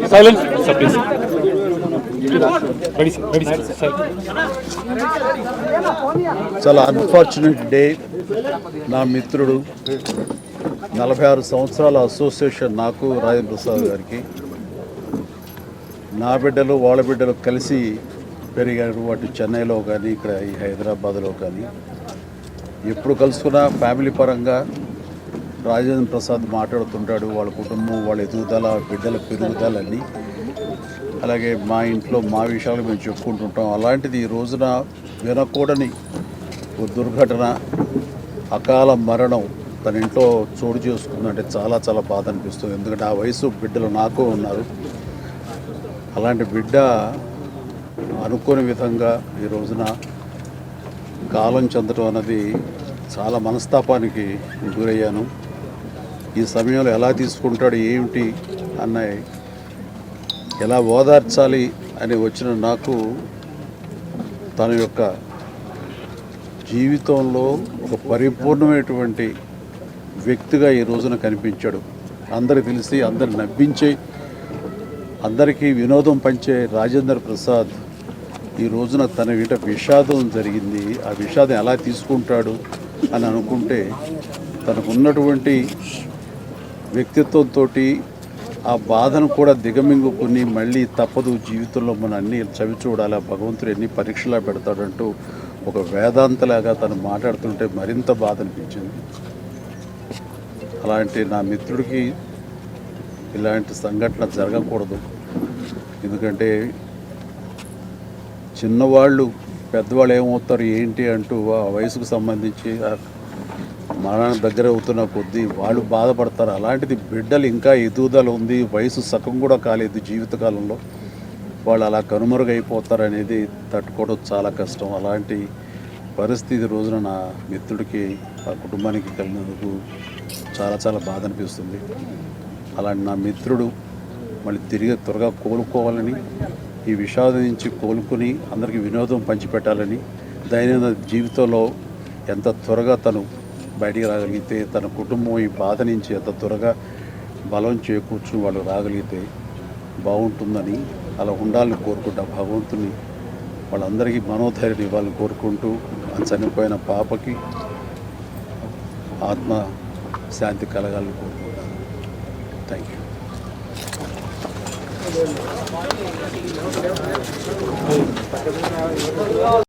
Silence, sir, please. Ready, sir. చాలా unfortunate day. నా మిత్రుడు 46 సంవత్సరాల అసోసియేషన్ నాకు రాజేంద్ర ప్రసాద్ గారికి, నా బిడ్డలు వాళ్ళ బిడ్డలు కలిసి పెరిగారు. అటు చెన్నైలో కానీ ఇక్కడ ఈ హైదరాబాద్లో కానీ ఎప్పుడు కలుసుకున్నా ఫ్యామిలీ పరంగా రాజేంద్ర ప్రసాద్ మాట్లాడుతుంటాడు. వాళ్ళ కుటుంబం, వాళ్ళ ఎదుగుదల, బిడ్డల పెరుగుదలన్నీ, అలాగే మా ఇంట్లో మా విషయాలు మేము చెప్పుకుంటుంటాం. అలాంటిది ఈ రోజున వినకూడని ఓ దుర్ఘటన, అకాల మరణం తన ఇంట్లో చోటు చేసుకుందంటే చాలా చాలా బాధ అనిపిస్తుంది. ఎందుకంటే ఆ వయసు బిడ్డలు నాకు ఉన్నారు. అలాంటి బిడ్డ అనుకోని విధంగా ఈ రోజున కాలం చెందడం అన్నది చాలా మనస్తాపానికి గురయ్యాను. ఈ సమయంలో ఎలా తీసుకుంటాడు, ఏమిటి అన్నవి ఎలా ఓదార్చాలి అని వచ్చిన నాకు తన యొక్క జీవితంలో ఒక పరిపూర్ణమైనటువంటి వ్యక్తిగా ఈ రోజున కనిపించాడు. అందరికి తెలిసి అందరిని నవ్వించే, అందరికీ వినోదం పంచే రాజేంద్ర ప్రసాద్ ఈ రోజున తన వీట విషాదం జరిగింది. ఆ విషాదం ఎలా తీసుకుంటాడు అని అనుకుంటే తనకున్నటువంటి వ్యక్తిత్వంతో ఆ బాధను కూడా దిగమింగుకుని మళ్ళీ తప్పదు జీవితంలో మనం అన్నీ చవి చూడాలి, భగవంతుడు ఎన్ని పరీక్షలా పెడతాడంటూ ఒక వేదాంతలాగా తను మాట్లాడుతుంటే మరింత బాధ అనిపించింది. అలాంటి నా మిత్రుడికి ఇలాంటి సంఘటన జరగకూడదు. ఎందుకంటే చిన్నవాళ్ళు పెద్దవాళ్ళు ఏమవుతారు ఏంటి అంటూ ఆ వయసుకు సంబంధించి మరణానికి దగ్గర అవుతున్న కొద్దీ వాళ్ళు బాధపడతారు. అలాంటిది బిడ్డలు ఇంకా ఎదుగుదల ఉంది, వయసు సగం కూడా కాలేదు జీవితకాలంలో, వాళ్ళు అలా కనుమరుగైపోతారు అనేది తట్టుకోవడం చాలా కష్టం. అలాంటి పరిస్థితి రోజున నా మిత్రుడికి, ఆ కుటుంబానికి కలిగినందుకు చాలా చాలా బాధ అనిపిస్తుంది. అలాంటి నా మిత్రుడు మళ్ళీ తిరిగి త్వరగా కోలుకోవాలని, ఈ విషాదం నుంచి కోలుకుని అందరికీ వినోదం పంచిపెట్టాలని, దైనందిన జీవితంలో ఎంత త్వరగా తను బయటికి రాగలిగితే, తన కుటుంబం ఈ బాధ నుంచి ఎంత త్వరగా బలం చేకూర్చుని వాళ్ళు రాగలిగితే బాగుంటుందని, అలా ఉండాలని కోరుకుంటా. భగవంతుని వాళ్ళందరికీ మనోధైర్యం ఇవ్వాలని కోరుకుంటూ, చనిపోయిన పాపకి ఆత్మ శాంతి కలగాలని కోరుకుంటాను. Thank you.